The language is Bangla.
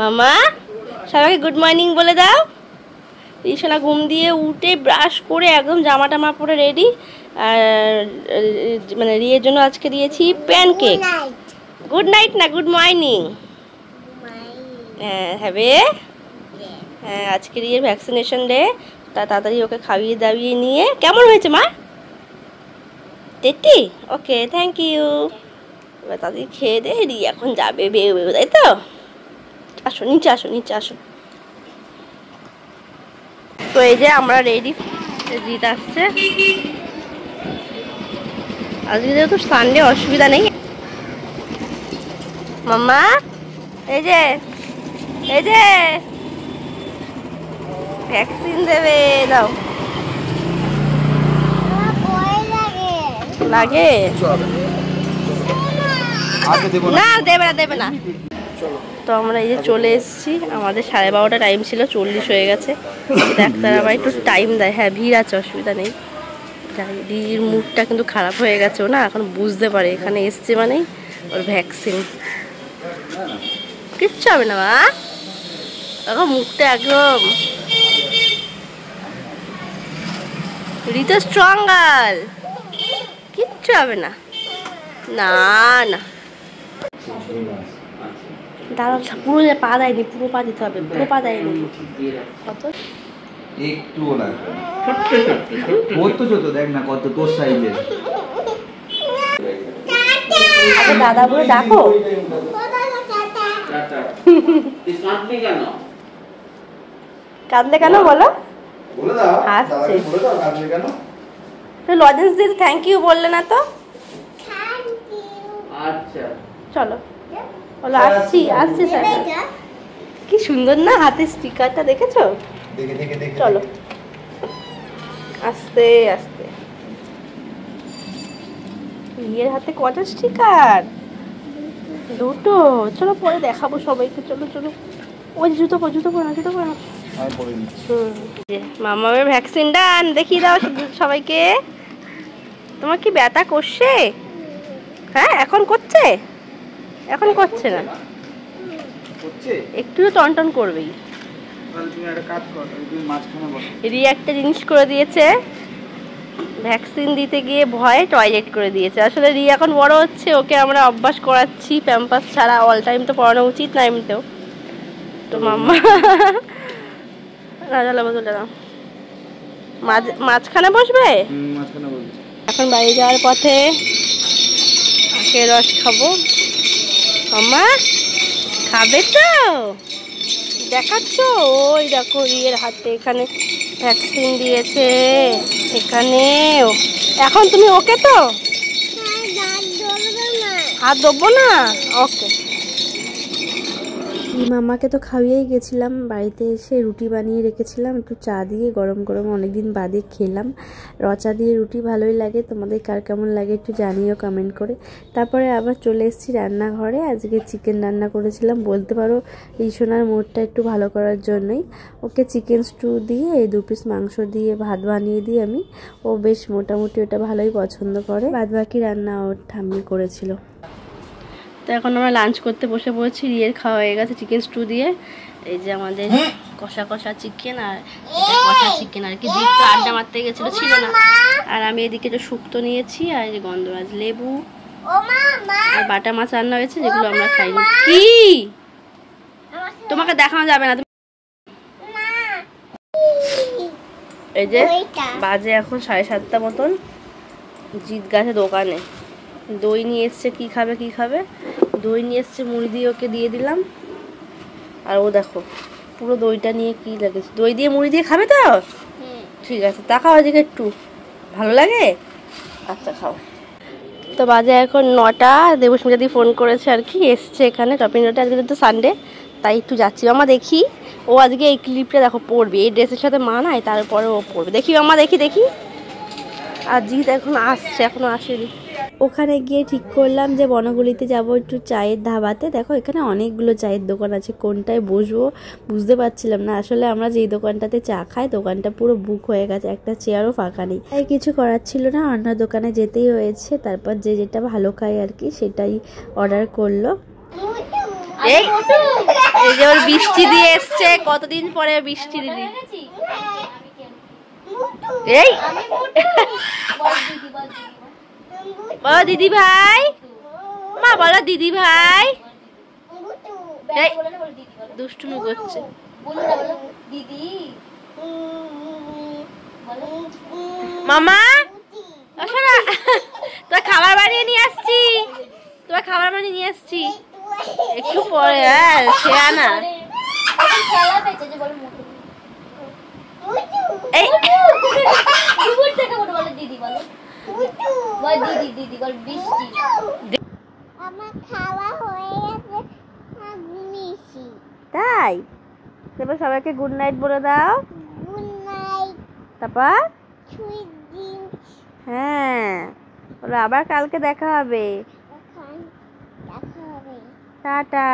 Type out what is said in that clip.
মামা সবাইকে গুড মর্নিং বলে দাও। রিশোনা ঘুম দিয়ে উঠে ব্রাশ করে একদম জামা টামা পরে রেডি। আর মানে রিয়ের জন্য আজকে দিয়েছি প্যানকেক। গুড নাইট না গুড মর্নিং। হ্যাঁ হবে। হ্যাঁ আজকে রিয়ের ভ্যাকসিনেশন ডে, তাড়াতাড়ি ওকে খাইয়ে দাইয়ে নিয়ে। কেমন হয়েছে মা? টেটি ওকে থ্যাংক ইউ। এবার তাড়াতাড়ি খেয়ে দে, রি এখন যাবে বেরোবে, তাই তো? আসো নিচে আসো, নিচে আসো। তো এই যে আমরা রেডি, জিত আসছে। আজকে যেহেতু সানডে অসুবিধা নেই। মাম্মা এই যে ভ্যাকসিন দেবে, দাও। লাগে না, দেবে না। তো আমরা এই যে চলে এসেছি, আমাদের 12:30 টাইম ছিল, 40 হয়ে গেছে। ডাক্তার আবার একটু টাইম দেয়। হ্যাঁ ভিড় আছে, অসুবিধা নেই। দিদির মুডটা কিন্তু খারাপ হয়ে গেছে, ও না এখন বুঝতে পারে এখানে এসছে মানেই ওর ভ্যাকসিন। কিচ্ছু হবে না মা, এখন মুখটা একদম রিতো স্ট্রং গার্ল, কিচ্ছু হবে না। না না দাঁড়াও, পুরো পা দেয়নি, পুরো পা দিতে হবে, পুরো পা দেয়নি। কত একটুও না, কত ছোট দেখ না, কত তোর সাইজের। আচ্ছা দাদা বলে ডাকো। কাঁদলে কেন বলো? হাসছে। লজেন্স দিতে থ্যাংক ইউ বললে না তো? আচ্ছা চলো বলো আসছি আসছি স্যার। কি সুন্দর না হাতের স্টিকারটা, দেখেছো? চলো আস্তে আস্তে। ইয়ের হাতে কটা স্টিকার? দুটো। চলো পরে দেখাবো সবাইকে, চলো চলো। ওই জুতো পরে না, জুতো পরে না। মামার ভ্যাকসিন ডান, দেখিয়ে দাও সবাইকে। তোমার কি ব্যথা করছে? হ্যাঁ এখন করছে, এখন করছে না, একটু টনটন করবেই। রিয়া একটা জিনিস করে দিয়েছে, ভ্যাকসিন দিতে গিয়ে ভয়ে টয়লেট করে দিয়েছে। আসলে রিয়া এখন বড় হচ্ছে, ওকে আমরা অভ্যাস করাচ্ছি প্যাম্পাস ছাড়া। অল টাইম তো পড়ানো উচিত না এমনিতেও। তো মাম্মা রাজা বদলে না, মাঝখানে বসবে। এখন বাড়ি যাওয়ার পথে আখের রস খাবো। মাম্মা খাবে তো? দেখাচ্ছ? ওই দেখো রিয়ের হাতে এখানে ভ্যাকসিন দিয়েছে, এখানেও। এখন তুমি ওকে তো হাত ধরবো না, ওকে। মামাকে তো খাইয়েই গেছিলাম, বাড়িতে এসে রুটি বানিয়ে রেখেছিলাম, একটু চা দিয়ে গরম গরম অনেকদিন বাদে খেলাম। রচা দিয়ে রুটি ভালোই লাগে, তোমাদের কার কেমন লাগে একটু জানিও কমেন্ট করে। তারপরে আবার চলে এসেছি রান্নাঘরে। আজকে চিকেন রান্না করেছিলাম, বলতে পারো রিশোনার মুডটা একটু ভালো করার জন্যই। ওকে চিকেন স্টু দিয়ে 2 পিস মাংস দিয়ে ভাত বানিয়ে দিই আমি, ও বেশ মোটামুটি ওটা ভালোই পছন্দ করে। বাদবাকি রান্না ওর ঠাম্মি করেছিল। তো এখন আমরা লাঞ্চ করতে বসে পড়েছি। রিয়ের খাওয়া হয়ে গেছে চিকেন স্টু দিয়ে। এই যে আমাদের কষা কষা চিকেন, আর কষা চিকেন আর কি। জিৎ তো আড্ডা মারতে গেছিল, ছিল না। আর আমি এদিকে যে শুক্তো নিয়েছি, আর এই যে গন্ধরাজ লেবু, আর বাটা মাছ রান্না হয়েছে, যেগুলো আমরা খাইনি। কি তোমাকে দেখানো যাবে না। এই যে বাজে এখন 7:30 মতন। জিৎ গাছে দোকানে দই নিয়ে এসছে, কি খাবে। দই নিয়ে এসছে, মুড়ি দিয়ে ওকে দিয়ে দিলাম। আর ও দেখো পুরো দইটা নিয়ে কি লাগেছে। দই দিয়ে মুড়ি দিয়ে খাবে তো? ঠিক আছে, তাকাও ওদিকে একটু, ভালো লাগে? আচ্ছা খাও। তো বাজে এখন 9টা। দেবস্মিতা দি ফোন করেছে আর কি, এসছে এখানে টপিং রোডে। আজকে তো সানডে, তাই একটু যাচ্ছি। মামা দেখি ও আজকে এই ক্লিপটা দেখো পরবে, এই ড্রেসের সাথে মানায়, তারপরে ও পরবে। দেখি মামা, দেখি। আর জিৎ এখন আসছে, এখনো আসেনি। ওখানে গিয়ে ঠিক করলাম যে বনগুলিতে যাব একটু চায়ের ধাবাতে। দেখো এখানে অনেকগুলো চায়ের দোকান আছে, কোনটায় বসবো বুঝতে পারছিলাম না। আসলে আমরা যেই দোকানটাতে চা খাই, দোকানটা পুরো বুক হয়ে গেছে, একটা চেয়ারও ফাঁকা নেই। তাই কিছু করার ছিল না, অন্য দোকানে যেতেই হয়েছে। তারপর যে যেটা ভালো খাই আর কি, সেটাই অর্ডার করলো। এই এই যে ওর বৃষ্টি দিয়ে এসছে, কতদিন পরে বৃষ্টি দিদি। এই বলো দিদি ভাই, মা বলো দিদি ভাই। দুষ্টুমি করছে। মামা আসো না, তোর খাবার বানিয়ে নিয়ে আসছি, তোর খাবার বানিয়ে নিয়ে আসছি একটু পরে। হ্যাঁ খেয়া না। এই তাই এবার সবাইকে গুড নাইট বলে দাও। তারপর হ্যাঁ বলো আবার কালকে দেখা হবে। টাটা।